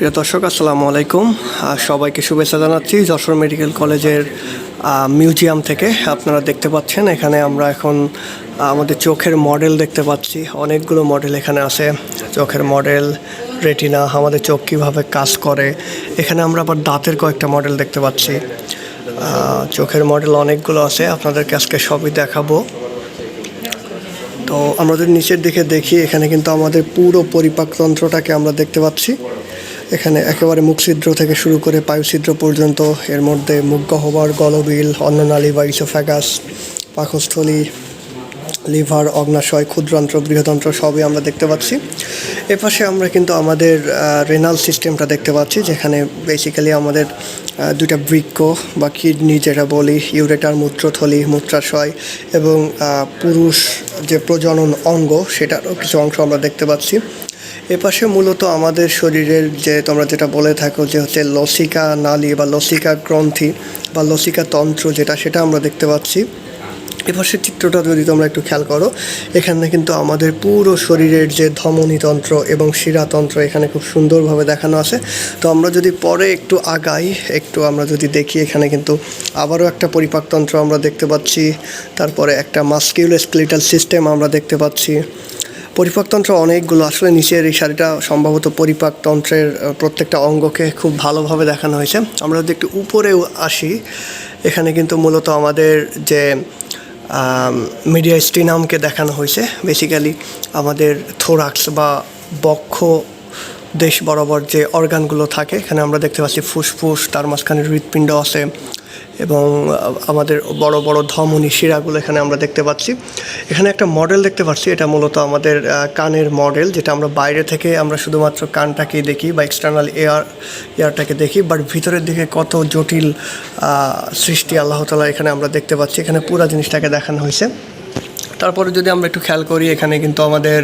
প্রিয় দর্শক আসসালামু আলাইকুম। সবাইকে শুভেচ্ছা জানাচ্ছি যশোর মেডিকেল কলেজের মিউজিয়াম থেকে। আপনারা দেখতে পাচ্ছেন এখানে আমরা এখন আমাদের চোখের মডেল দেখতে পাচ্ছি। অনেকগুলো মডেল এখানে আছে, চোখের মডেল, রেটিনা, আমাদের চোখ কীভাবে কাজ করে। এখানে আমরা আবার দাঁতের কয়েকটা মডেল দেখতে পাচ্ছি। চোখের মডেল অনেকগুলো আছে, আপনাদেরকে আজকে সবই দেখাবো। তো আমরা যদি নিচের দিকে দেখি, এখানে কিন্তু আমাদের পুরো পরিপাকতন্ত্রটাকে আমরা দেখতে পাচ্ছি। এখানে একেবারে মুখছিদ্র থেকে শুরু করে পায়ুছিদ্র পর্যন্ত, এর মধ্যে মুখগহ্বর, গলবিল, অন্ননালী বা ইসোফ্যাগাস, পাকস্থলী, লিভার, অগ্নাশয়, ক্ষুদ্রান্ত্র, বৃহদন্ত্র সবই আমরা দেখতে পাচ্ছি। এপাশে আমরা কিন্তু আমাদের রেনাল সিস্টেমটা দেখতে পাচ্ছি, যেখানে বেসিক্যালি আমাদের দুইটা বৃক্ক বা কিডনি যেটা বলি, ইউরেটার, মূত্রথলি, মূত্রাশয় এবং পুরুষ যে প্রজনন অঙ্গ সেটারও কিছু অংশ আমরা দেখতে পাচ্ছি। এপাশে মূলত আমাদের শরীরের যে তোমরা যেটা বলে থাকো যে হচ্ছে লসিকা নালী বা লসিকা গ্রন্থি বা লসিকা তন্ত্র সেটা আমরা দেখতে পাচ্ছি। এপাশের চিত্রটা যদি তোমরা একটু খেয়াল করো, এখানে কিন্তু আমাদের পুরো শরীরের যে ধমনীতন্ত্র এবং শিরাতন্ত্র এখানে খুব সুন্দরভাবে দেখানো আছে। তো আমরা যদি পরে একটু আগাই, আমরা যদি দেখি, এখানে কিন্তু আবারও একটা পরিপাকতন্ত্র আমরা দেখতে পাচ্ছি, তারপরে একটা মাস্কিউলোস্কেলেটাল সিস্টেম আমরা দেখতে পাচ্ছি। পরিপাকতন্ত্র অনেকগুলো, আসলে নিচের এই শাড়িটা সম্ভবত পরিপাকতন্ত্রের প্রত্যেকটা অঙ্গকে খুব ভালোভাবে দেখানো হয়েছে। আমরা যদি একটু উপরেও আসি, এখানে কিন্তু মূলত আমাদের যে মিডিয়াস্টিনামকে দেখানো হয়েছে। বেসিক্যালি আমাদের থোরাক্স বা বক্ষ দেশ বরাবর যে অর্গানগুলো থাকে, এখানে আমরা দেখতে পাচ্ছি ফুসফুস, তার মাঝখানে হৃৎপিণ্ড আছে এবং আমাদের বড় বড় ধমনী শিরাগুলো এখানে আমরা দেখতে পাচ্ছি। এখানে একটা মডেল দেখতে পাচ্ছি, এটা মূলত আমাদের কানের মডেল, যেটা আমরা বাইরে থেকে আমরা শুধুমাত্র কানটাকেই দেখি বা এক্সটার্নাল এয়ারটাকে দেখি, বাট ভিতরের দিকে কত জটিল সৃষ্টি আল্লাহ তাআলা এখানে আমরা দেখতে পাচ্ছি। এখানে পুরো জিনিসটাকে দেখানো হয়েছে। তারপরে যদি আমরা একটু খেয়াল করি, এখানে কিন্তু আমাদের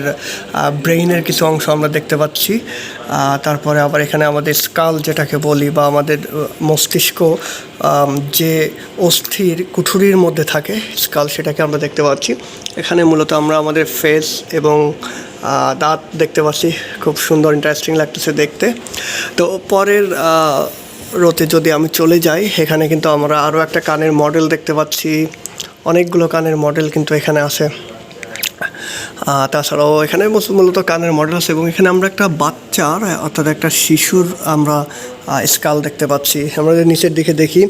ব্রেইনের কিছু অংশ আমরা দেখতে পাচ্ছি। তারপরে আবার এখানে আমাদের স্কাল যেটাকে বলি বা আমাদের মস্তিষ্ক, যে অস্থির কুঠুরির মধ্যে থাকে স্কাল, সেটাকে আমরা দেখতে পাচ্ছি। এখানে মূলত আমরা আমাদের ফেস এবং দাঁত দেখতে পাচ্ছি, খুব সুন্দর, ইন্টারেস্টিং লাগতেছে দেখতে। তো পরের রোতে যদি আমি চলে যাই, এখানে কিন্তু আমরা আরও একটা কানের মডেল দেখতে পাচ্ছি। অনেকগুলো কানের মডেল কিন্তু এখানে আছে। তাছাড়াও এখানে মূলত কানের মডেল আছে এবং এখানে আমরা একটা বাচ্চার, অর্থাৎ একটা শিশুর আমরা স্কাল দেখতে পাচ্ছি। আমরা যদি নিচের দিকে দেখি,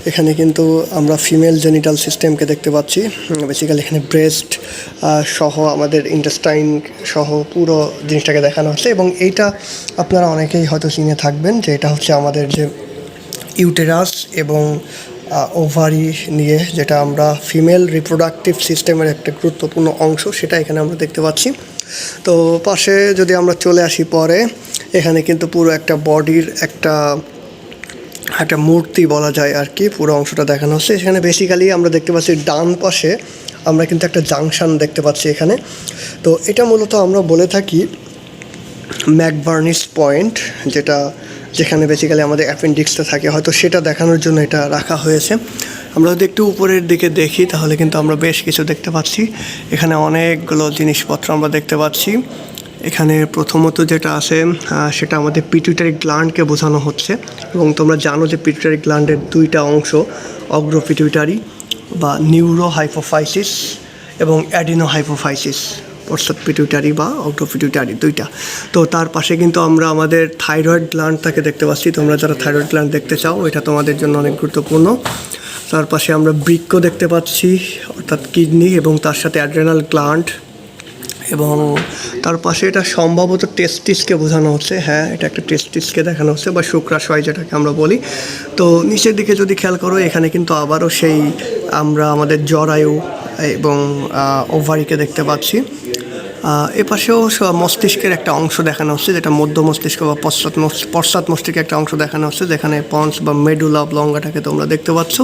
এখানে কিন্তু আমরা ফিমেল জেনিটাল সিস্টেমকে দেখতে পাচ্ছি। বেসিক্যালি এখানে ব্রেস্ট সহ আমাদের ইন্টেস্টাইন সহ পুরো জিনিসটাকে দেখানো হচ্ছে। এবং এইটা আপনারা অনেকেই হয়তো চিনে থাকবেন যে এটা হচ্ছে আমাদের যে ইউটেরাস এবং ওভারি নিয়ে, যেটা আমরা ফিমেল রিপ্রোডাক্টিভ সিস্টেমের একটা গুরুত্বপূর্ণ অংশ, সেটা এখানে আমরা দেখতে পাচ্ছি। তো পাশে যদি আমরা চলে আসি পরে, এখানে কিন্তু পুরো একটা বডির একটা মূর্তি বলা যায় আর কি, পুরো অংশটা দেখানো হচ্ছে। এখানে বেসিক্যালি আমরা দেখতে পাচ্ছি ডান পাশে আমরা কিন্তু একটা জাংশন দেখতে পাচ্ছি এখানে। তো এটা মূলত আমরা বলে থাকি ম্যাকবার্নিস পয়েন্ট, যেখানে বেসিক্যালি আমাদের অ্যাপেন্ডিক্সটা থাকে, হয়তো সেটা দেখানোর জন্য এটা রাখা হয়েছে। আমরা যদি একটু উপরের দিকে দেখি, তাহলে কিন্তু আমরা বেশ কিছু দেখতে পাচ্ছি। এখানে অনেকগুলো জিনিসপত্র আমরা দেখতে পাচ্ছি। এখানে প্রথমত যেটা আছে সেটা আমাদের পিটুইটারি গ্ল্যান্ডকে বোঝানো হচ্ছে। এবং তোমরা জানো যে পিটুইটারি গ্ল্যান্ডের দুইটা অংশ, অগ্র পিটুইটারি বা নিউরো হাইপোফাইসিস এবং অ্যাডিনো হাইপোফাইসিস, প্রস্তাব পিটুইটারি বা অগ্র পিটুইটারি দুইটা। তো তার পাশে কিন্তু আমরা আমাদের থাইরয়েড গ্ল্যান্ডটাকে দেখতে পাচ্ছি। তোমরা যারা থাইরয়েড গ্ল্যান্ড দেখতে চাও, এটা তোমাদের জন্য অনেক গুরুত্বপূর্ণ। তার পাশে আমরা বৃক্ক দেখতে পাচ্ছি, অর্থাৎ কিডনি, এবং তার সাথে অ্যাড্রেনাল গ্ল্যান্ড, এবং তার পাশে এটা সম্ভবত টেস্টিসকে বোঝানো হচ্ছে। হ্যাঁ, এটা একটা টেস্টিসকে দেখানো হচ্ছে বা শুক্রাশয় যেটাকে আমরা বলি। তো নিচের দিকে যদি খেয়াল করো, এখানে কিন্তু আবারও সেই আমরা আমাদের জরায়ু এবং ওভারিকে দেখতে পাচ্ছি। এপাশেও মস্তিষ্কের একটা অংশ দেখানো হচ্ছে, যেটা মধ্য মস্তিষ্ক বা পশ্চাৎ মস্তিষ্কের একটা অংশ দেখানো হচ্ছে, যেখানে পন্স বা মেডুলা অবলঙ্গাটাকে তোমরা দেখতে পাচ্ছ।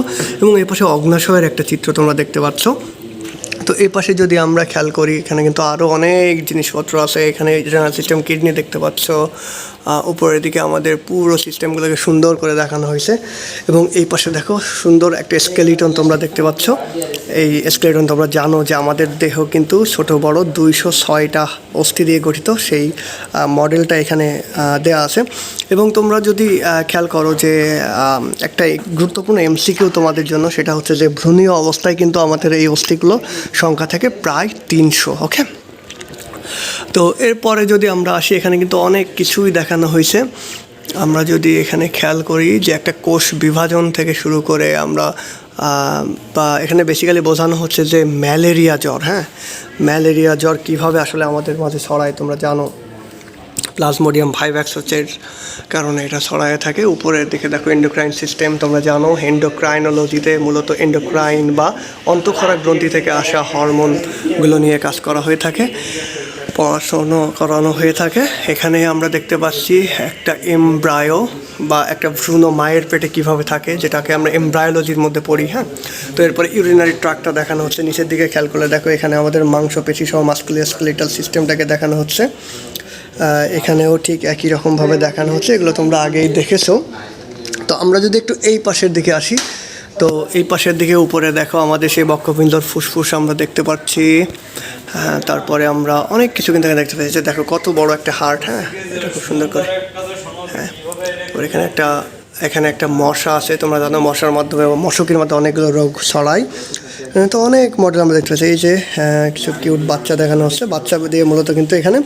এবং এপাশে অগ্নাশয়ের একটা চিত্র তোমরা দেখতে পাচ্ছ। তো এই পাশে যদি আমরা খেয়াল করি, এখানে কিন্তু আরও অনেক জিনিসপত্র আছে। এখানে রেনাল সিস্টেম, কিডনি দেখতে পাচ্ছ, উপরের দিকে আমাদের পুরো সিস্টেমগুলোকে সুন্দর করে দেখানো হয়েছে। এবং এই পাশে দেখো সুন্দর একটা স্কেলিটন তোমরা দেখতে পাচ্ছ। এই স্কেলিটন তোমরা জানো যে আমাদের দেহ কিন্তু ছোট বড় 206টা অস্থি দিয়ে গঠিত, সেই মডেলটা এখানে দেয়া আছে। এবং তোমরা যদি খেয়াল করো যে একটা গুরুত্বপূর্ণ এমসিকিউ তোমাদের জন্য, সেটা হচ্ছে যে ভ্রূণীয় অবস্থায় কিন্তু আমাদের এই অস্থিগুলো সংখ্যা থেকে প্রায় 300। ওকে, তো এরপরে যদি আমরা আসি, এখানে কিন্তু অনেক কিছুই দেখানো হয়েছে। আমরা যদি এখানে খেয়াল করি যে একটা কোষ বিভাজন থেকে শুরু করে আমরা বা এখানে বেসিক্যালি বোঝানো হচ্ছে যে ম্যালেরিয়া জ্বর, হ্যাঁ, ম্যালেরিয়া জ্বর কীভাবে আসলে আমাদের মাঝে ছড়ায় তোমরা জানো। প্লাজমোডিয়াম ভাইভ্যাক্স হচ্ছে কারণে এটা ছড়ায় থাকে। উপরের দিকে দেখো এন্ডোক্রাইন সিস্টেম, তোমরা জানো এন্ডোক্রাইনোলজিতে মূলত এন্ডোক্রাইন বা অন্তঃক্ষরা গ্রন্থি থেকে আসা হরমোনগুলো নিয়ে কাজ করা হয়ে থাকে, পড়াশোনা করানো হয়ে থাকে। এখানে আমরা দেখতে পাচ্ছি একটা এমব্রায়ো বা একটা ভ্রূণ মায়ের পেটে কীভাবে থাকে, যেটাকে আমরা এমব্রায়োলজির মধ্যে পড়ি। হ্যাঁ, তো এরপরে ইউরিনারি ট্র্যাক্টটা দেখানো হচ্ছে। নিচের দিকে খেয়াল করলে দেখো এখানে আমাদের মাংসপেশি সহ মাস্কুলোস্কেলেটাল সিস্টেমটাকে দেখানো হচ্ছে। এখানেও ঠিক একই রকমভাবে দেখানো হচ্ছে, এগুলো তোমরা আগেই দেখেছো। তো আমরা যদি একটু এই পাশের দিকে আসি, তো এই পাশের দিকে উপরে দেখো আমাদের সেই বক্ষপিণ্ডর ফুসফুস আমরা দেখতে পাচ্ছি। হ্যাঁ, তারপরে আমরা অনেক কিছু কিন্তু এখানে দেখতে পাচ্ছি। দেখো কত বড় একটা হার্ট, হ্যাঁ, এটা খুব সুন্দর করে। হ্যাঁ, ওর এখানে একটা মশা আছে, তোমরা জানো মশার মাধ্যমে, মশকের মাধ্যমে অনেকগুলো রোগ ছড়ায়। তো অনেক মডেল আমরা দেখতে পাচ্ছি। এই যে কিছু কিউট বাচ্চা দেখানো হচ্ছে, বাচ্চা দিয়ে মূলত কিন্তু এখানে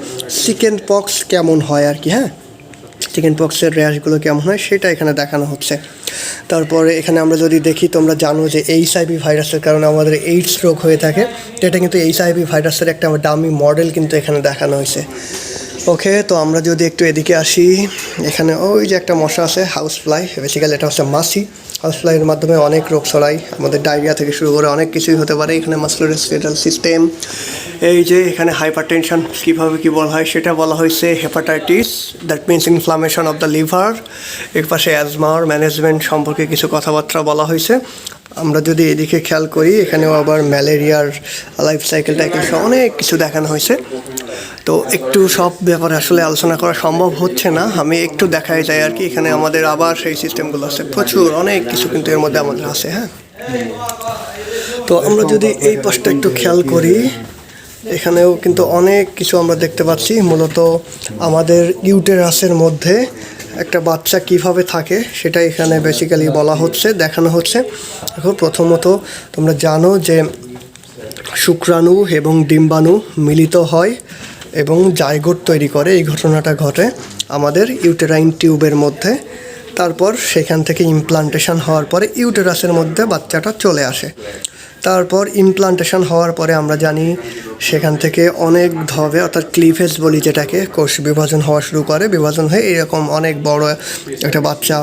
চিকেন পক্স কেমন হয় আর কি, হ্যাঁ, চিকেন পক্সের র্যাশগুলো কেমন হয় সেটা এখানে দেখানো হচ্ছে। তারপরে এখানে আমরা যদি দেখি, তোমরা জানো যে এইচআইভি ভাইরাসের কারণে আমাদের এইডস রোগ হয়ে থাকে, এটা কিন্তু এইচআইভি ভাইরাসের একটা ডামি মডেল কিন্তু এখানে দেখানো হয়েছে। ওকে, তো আমরা যদি একটু এদিকে আসি, এখানে ওই যে একটা মশা আছে হাউস ফ্লাই, বেসিক্যালি এটা হচ্ছে মাছি। হাউস ফ্লাইয়ের মাধ্যমে অনেক রোগ ছড়ায়, আমাদের ডায়রিয়া থেকে শুরু করে অনেক কিছুই হতে পারে। এখানে মাস্কুলোস্কেলেটাল সিস্টেম, এই যে এখানে হাইপার টেনশন কীভাবে কী বলা হয় সেটা বলা হয়েছে hepatitis, that means inflammation of the liver. এর পাশে অ্যাজমার ম্যানেজমেন্ট সম্পর্কে কিছু কথাবার্তা বলা হয়েছে। আমরা যদি এদিকে খেয়াল করি, এখানেও আবার ম্যালেরিয়ার লাইফ সাইকেলটা অনেক কিছু দেখানো হয়েছে। তো একটু সব ব্যাপারে আসলে আলোচনা করা সম্ভব হচ্ছে না, আমি একটু দেখাই যায় আর কি। এখানে আমাদের আবার সেই সিস্টেমগুলো আছে, প্রচুর অনেক কিছু কিন্তু এর মধ্যে আমাদের আছে। হ্যাঁ, তো আমরা যদি এই পাশটা একটু খেয়াল করি, এখানেও কিন্তু অনেক কিছু আমরা দেখতে পাচ্ছি। মূলত আমাদের ইউটেরাসের মধ্যে একটা বাচ্চা কিভাবে থাকে সেটা এখানে বেসিক্যালি বলা হচ্ছে, দেখানো হচ্ছে। এখন প্রথমত তোমরা জানো যে শুক্রাণু এবং ডিম্বাণু মিলিত হয় এবং জাইগোট তৈরি করে, এই ঘটনাটা ঘটে আমাদের ইউটেরাইন টিউবের মধ্যে। তারপর সেখান থেকে ইমপ্লান্টেশন হওয়ার পরে ইউটেরাসের মধ্যে বাচ্চাটা চলে আসে। তারপর ইমপ্লান্টেশন হওয়ার পরে আমরা জানি সেখান থেকে অনেক ধবে, অর্থাৎ ক্লিভেজ বলি যেটাকে, কোষ বিভাজন হওয়া শুরু করে। বিভাজন হয়ে এরকম অনেক বড় একটা বাচ্চা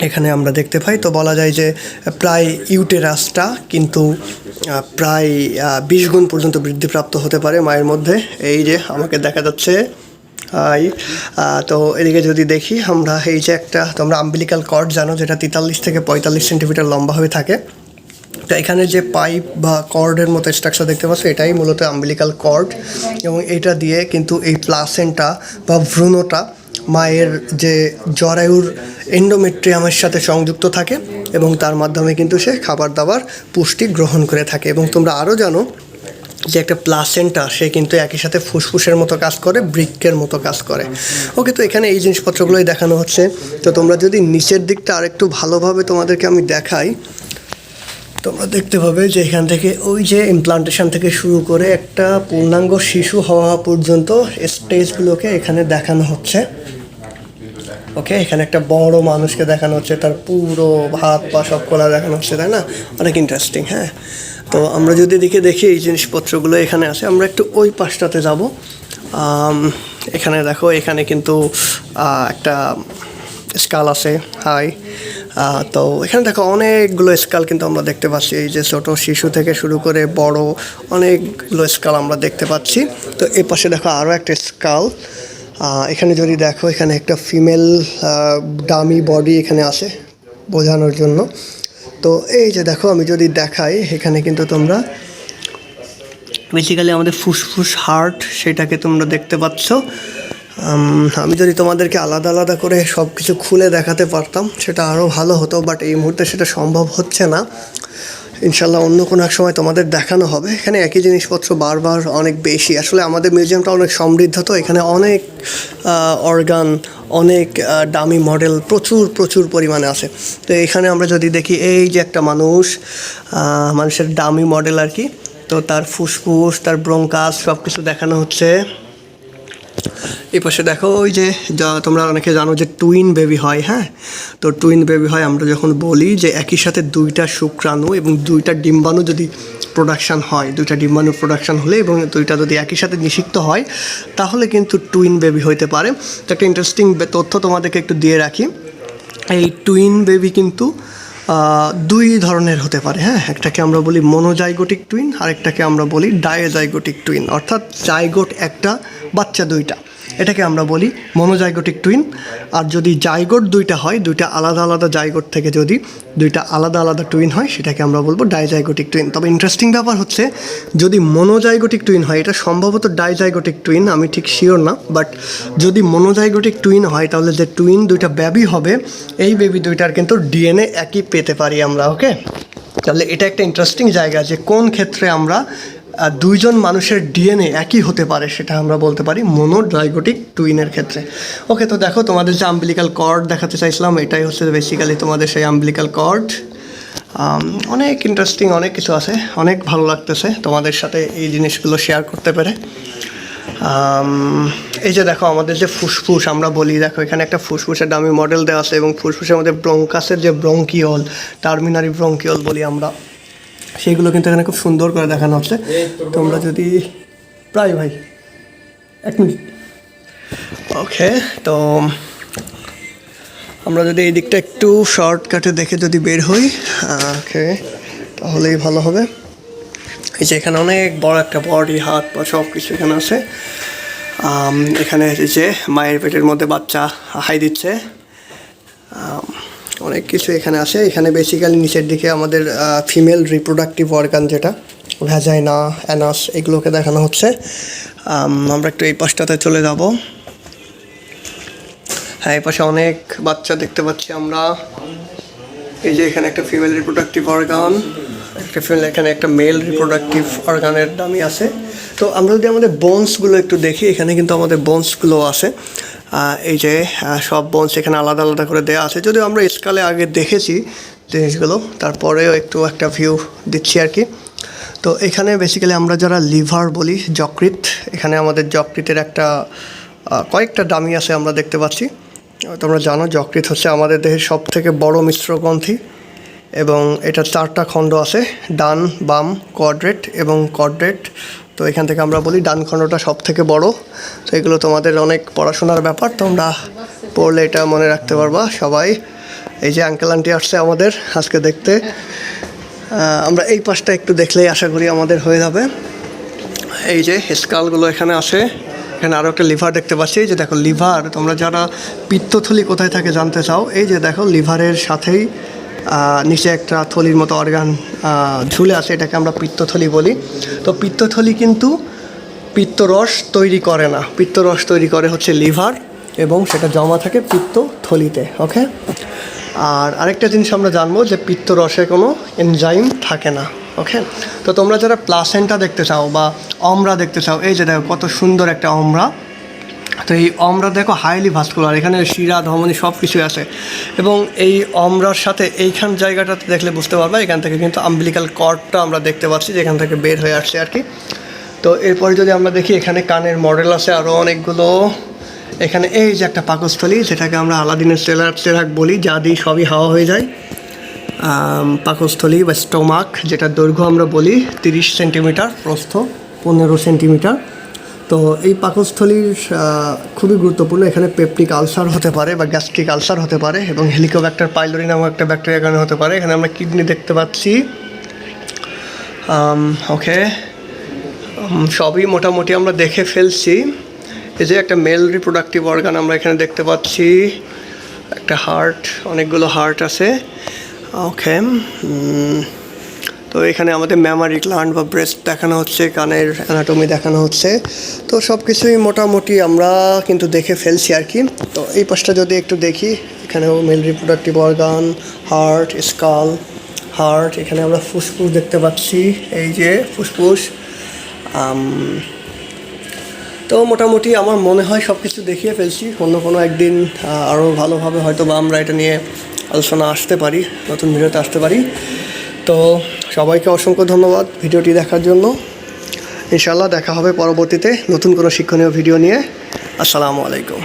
এখানে আমরা দেখতে পাই। তো বলা যায় যে প্রায় ইউটেরাসটা কিন্তু প্রায় 20 গুণ পর্যন্ত বৃদ্ধিপ্রাপ্ত হতে পারে মায়ের মধ্যে। এই যে আমাকে দেখা যাচ্ছে, তো এদিকে যদি দেখি আমরা, এই যে একটা তোমরা আম্বিলিকাল কর্ড জানো, যেটা 43 থেকে 45 সেন্টিমিটার লম্বা হয়ে থাকে। তো এখানে যে পাইপ বা কর্ডের মতো স্ট্রাকচার দেখতে পাচ্ছ, এটাই মূলত আম্বিলিকাল কর্ড। এবং এটা দিয়ে কিন্তু এই প্লাসেন্টা বা ভ্রূণটা মায়ের যে জরায়ুর এন্ডোমেট্রিয়ামের সাথে সংযুক্ত থাকে এবং তার মাধ্যমে কিন্তু সে খাবার দাবার পুষ্টি গ্রহণ করে থাকে। এবং তোমরা আরও জানো যে একটা প্লাসেন্টা সে কিন্তু একই সাথে ফুসফুসের মতো কাজ করে, বৃক্কের মতো কাজ করে। ওকে, তো এখানে এই জিনিসপত্রগুলোই দেখানো হচ্ছে। তো তোমরা যদি নিচের দিকটা আরেকটু ভালোভাবে তোমাদেরকে আমি দেখাই, তোমরা দেখতে পাবে যে এখান থেকে ওই যে ইমপ্লান্টেশন থেকে শুরু করে একটা পূর্ণাঙ্গ শিশু হওয়া পর্যন্ত স্টেজগুলোকে এখানে দেখানো হচ্ছে। ওকে, এখানে একটা বড় মানুষকে দেখানো হচ্ছে, তার পুরো হাত পা সব খোলা দেখানো হচ্ছে, তাই না? অনেক ইন্টারেস্টিং। হ্যাঁ, তো আমরা যদি দেখি এই জিনিসপত্রগুলো এখানে আছে। আমরা একটু ওই পাশটাতে যাব। এখানে দেখো, এখানে কিন্তু একটা স্কাল আছে। হাই, তো এখানে দেখো অনেকগুলো স্কাল কিন্তু আমরা দেখতে পাচ্ছি। এই যে ছোটো শিশু থেকে শুরু করে বড় অনেকগুলো স্কাল আমরা দেখতে পাচ্ছি। তো এই পাশে দেখো আরও একটা স্কাল। এখানে যদি দেখো, এখানে একটা ফিমেল ডামি বডি এখানে আছে বোঝানোর জন্য। তো এই যে দেখো, আমি যদি দেখাই, এখানে কিন্তু তোমরা বেসিক্যালি আমাদের ফুসফুস হার্ট সেটাকে তোমরা দেখতে পাচ্ছ। আমি যদি তোমাদেরকে আলাদা আলাদা করে সব কিছু খুলে দেখাতে পারতাম সেটা আরও ভালো হতো, বাট এই মুহূর্তে সেটা সম্ভব হচ্ছে না। ইনশাল্লাহ অন্য কোনো এক সময় তোমাদের দেখানো হবে। এখানে একই জিনিসপত্র বারবার অনেক বেশি, আসলে আমাদের মিউজিয়ামটা অনেক সমৃদ্ধ, তো এখানে অনেক অর্গান, অনেক দামি মডেল প্রচুর প্রচুর পরিমাণে আছে। তো এখানে আমরা যদি দেখি এই যে একটা মানুষের দামি মডেল আর কি, তো তার ফুসফুস, তার ব্রঙ্কাস সব কিছু দেখানো হচ্ছে। এই পাশে দেখো ওই যে তোমরা অনেকে জানো যে টুইন বেবি হয়, হ্যাঁ, তো টুইন বেবি হয় আমরা যখন বলি যে একই সাথে দুইটা শুক্রাণু এবং দুইটা ডিম্বাণু যদি প্রোডাকশান হয়, দুইটা ডিম্বাণু প্রোডাকশান হলে এবং দুইটা যদি একই সাথে নিষিক্ত হয় তাহলে কিন্তু টুইন বেবি হইতে পারে। তো একটা ইন্টারেস্টিং তথ্য তোমাদেরকে একটু দিয়ে রাখি, এই টুইন বেবি কিন্তু দুই ধরনের হতে পারে, হ্যাঁ, একটাকে আমরা বলি মনোজাইগোটিক টুইন, আরেকটাকে আমরা বলি ডায়োজাইগোটিক টুইন, অর্থাৎ জাইগোট একটা, বাচ্চা দুইটা, এটাকে আমরা বলি মনোজাইগোটিক টুইন। আর যদি জাইগোট দুইটা হয়, দুইটা আলাদা আলাদা জাইগোট থেকে যদি দুইটা আলাদা আলাদা টুইন হয় সেটাকে আমরা বলবো ডাইজাইগোটিক টুইন। তবে ইন্টারেস্টিং ব্যাপার হচ্ছে যদি মনোজাইগোটিক টুইন হয়, এটা সম্ভবত ডাইজাইগোটিক টুইন, আমি ঠিক শিওর না, বাট যদি মনোজাইগোটিক টুইন হয় তাহলে যে টুইন দুইটা বেবি হবে এই বেবি দুইটার কিন্তু ডিএনএ একই পেতে পারি আমরা। ওকে, তাহলে এটা একটা ইন্টারেস্টিং জায়গা যে কোন ক্ষেত্রে আমরা দুইজন মানুষের ডিএনএ একই হতে পারে সেটা আমরা বলতে পারি মনোজাইগোটিক টুইনের ক্ষেত্রে। ওকে, তো দেখো তোমাদের যে আম্বিলিক্যাল কর্ড দেখাতে চাইছিলাম এটাই হচ্ছে বেসিক্যালি তোমাদের সেই আম্বিলিক্যাল কর্ড। অনেক ইন্টারেস্টিং অনেক কিছু আছে, অনেক ভালো লাগতেছে তোমাদের সাথে এই জিনিসগুলো শেয়ার করতে পেরে। এই যে দেখো আমাদের যে ফুসফুস আমরা বলি, দেখো এখানে একটা ফুসফুসের দামি মডেল দেওয়া আছে এবং ফুসফুসের মধ্যে ব্রঙ্কাসের যে ব্রঙ্কিওল, টার্মিনারি ব্রঙ্কিওল বলি আমরা, সেইগুলো কিন্তু এখানে খুব সুন্দর করে দেখানো হচ্ছে। তোমরা যদি প্রায় ভাই এক মিনিট, ওকে, তো আমরা যদি এই দিকটা একটু শর্টকাটে দেখে যদি বের হই, ওকে, তাহলেই ভালো হবে। এই যে এখানে অনেক বড় একটা বডি, হাত পা সব কিছু এখানে আছে। এখানে যে মায়ের পেটের মধ্যে বাচ্চা হাই দিচ্ছে, অনেক কিছু এখানে আছে। এখানে বেসিক্যালি নিচের দিকে আমাদের ফিমেল রিপ্রোডাক্টিভ অর্গান যেটা ভ্যাজাইনা, অ্যানাস, এগুলোকে দেখানো হচ্ছে। আমরা একটু এই পাশটাতে চলে যাব। হ্যাঁ, এই পাশে অনেক বাচ্চা দেখতে পাচ্ছি আমরা। এই যে এখানে একটা ফিমেল রিপ্রোডাক্টিভ অর্গান, একটা ফিমেল, এখানে একটা মেল রিপ্রোডাক্টিভ অর্গানের দামি আছে। তো আমরা যদি আমাদের বোনসগুলো একটু দেখি, এখানে কিন্তু আমাদের বোনসগুলো আছে। এই যে সব বোনস এখানে আলাদা আলাদা করে দেওয়া আছে, যদিও আমরা স্কালে আগে দেখেছি জিনিসগুলো, তারপরেও একটু একটা ভিউ দিচ্ছি আর কি। তো এখানে বেসিক্যালি আমরা যারা লিভার বলি, যকৃৎ, এখানে আমাদের যকৃতের একটা কয়েকটা দামি আছে আমরা দেখতে পাচ্ছি। তোমরা জানো যকৃৎ হচ্ছে আমাদের দেহের সব থেকে বড় মিশ্র গ্রন্থি এবং এটা 4টা খণ্ড আছে, ডান, বাম, কোয়াড্রেট এবং কোয়াড্রেট। তো এখান থেকে আমরা বলি ডান খণ্ডটা সব থেকে বড়। তো এগুলো তোমাদের অনেক পড়াশোনার ব্যাপার, তোমরা পড়লে এটা মনে রাখতে পারবা সবাই। এই যে আঙ্কেল আন্টি আসছে আমাদের আজকে দেখতে, আমরা এই পাশটা একটু দেখলেই আশা করি আমাদের হয়ে যাবে। এই যে স্কালগুলো এখানে আছে, এখানে আরও একটা লিভার দেখতে পাচ্ছি। এই যে দেখো লিভার, তোমরা যারা পিত্তথলি কোথায় থাকে জানতে চাও, এই যে দেখো লিভারের সাথেই নিচে একটা থলির মতো অর্গান ঝুলে আছে, এটাকে আমরা পিত্তথলি বলি। তো পিত্তথলি কিন্তু পিত্তরস তৈরি করে না, পিত্তরস তৈরি করে হচ্ছে লিভার এবং সেটা জমা থাকে পিত্তথলিতে। ওকে, আর আরেকটা জিনিস আমরা জানবো যে পিত্তরসে কোনো এনজাইম থাকে না। ওকে, তো তোমরা যারা প্লাসেন্টা দেখতে চাও বা অমরা দেখতে চাও, এই যে দেখো কত সুন্দর একটা অমরা। তো এই অমরা দেখো হাইলি ভাস্কুলার, এখানে শিরা ধমনী সব কিছুই আছে এবং এই অমরার সাথে এইখান জায়গাটাতে দেখলে বুঝতে পারবে এখান থেকে কিন্তু আম্বিলিক্যাল কর্ডটা আমরা দেখতে পাচ্ছি যেখান থেকে বের হয়ে আসছে আর কি। তো এরপরে যদি আমরা দেখি এখানে কানের মডেল আছে আরও অনেকগুলো। এখানে এই যে একটা পাকস্থলী, যেটাকে আমরা আলাদিনের চেরাক বলি, যা দিয়ে সবই হাওয়া হয়ে যায়। পাকস্থলী বা স্টোমাক, যেটা দৈর্ঘ্য আমরা বলি 30 সেন্টিমিটার, প্রস্থ 15 সেন্টিমিটার। তো এই পাকস্থলীর খুবই গুরুত্বপূর্ণ, এখানে পেপটিক আলসার হতে পারে বা গ্যাস্ট্রিক আলসার হতে পারে এবং হেলিকোব্যাক্টার পাইলোরি নামক একটা ব্যাকটেরিয়া কারণে হতে পারে। এখানে আমরা কিডনি দেখতে পাচ্ছি। ওকে, সবই মোটামুটি আমরা দেখে ফেলছি। এই যে একটা মেল রিপ্রোডাক্টিভ অর্গান আমরা এখানে দেখতে পাচ্ছি, একটা হার্ট, অনেকগুলো হার্ট আছে। ওকে, তো এখানে আমাদের ম্যামারি গ্ল্যান্ড বা ব্রেস্ট দেখানো হচ্ছে, কানের অ্যানাটমি দেখানো হচ্ছে। তো সব কিছুই মোটামুটি আমরা কিন্তু দেখে ফেলছি আর কি। তো এই পাশটা যদি একটু দেখি, এখানেও mail reproductive organ, heart, skull, heart, এখানে আমরা ফুসফুস দেখতে পাচ্ছি, এই যে ফুসফুস। তো মোটামুটি আমার মনে হয় সব কিছু দেখিয়ে ফেলছি। অন্য কোনো একদিন আরও ভালোভাবে হয়তো বা আমরা এটা নিয়ে আলোচনা আসতে পারি, নতুন ভিডিওতে আসতে পারি। তো সবাইকে অসংখ্য ধন্যবাদ ভিডিওটি দেখার জন্য। ইনশাআল্লাহ দেখা হবে পরবর্তীতে নতুন কোনো শিক্ষণীয় ভিডিও নিয়ে। আসসালামু আলাইকুম।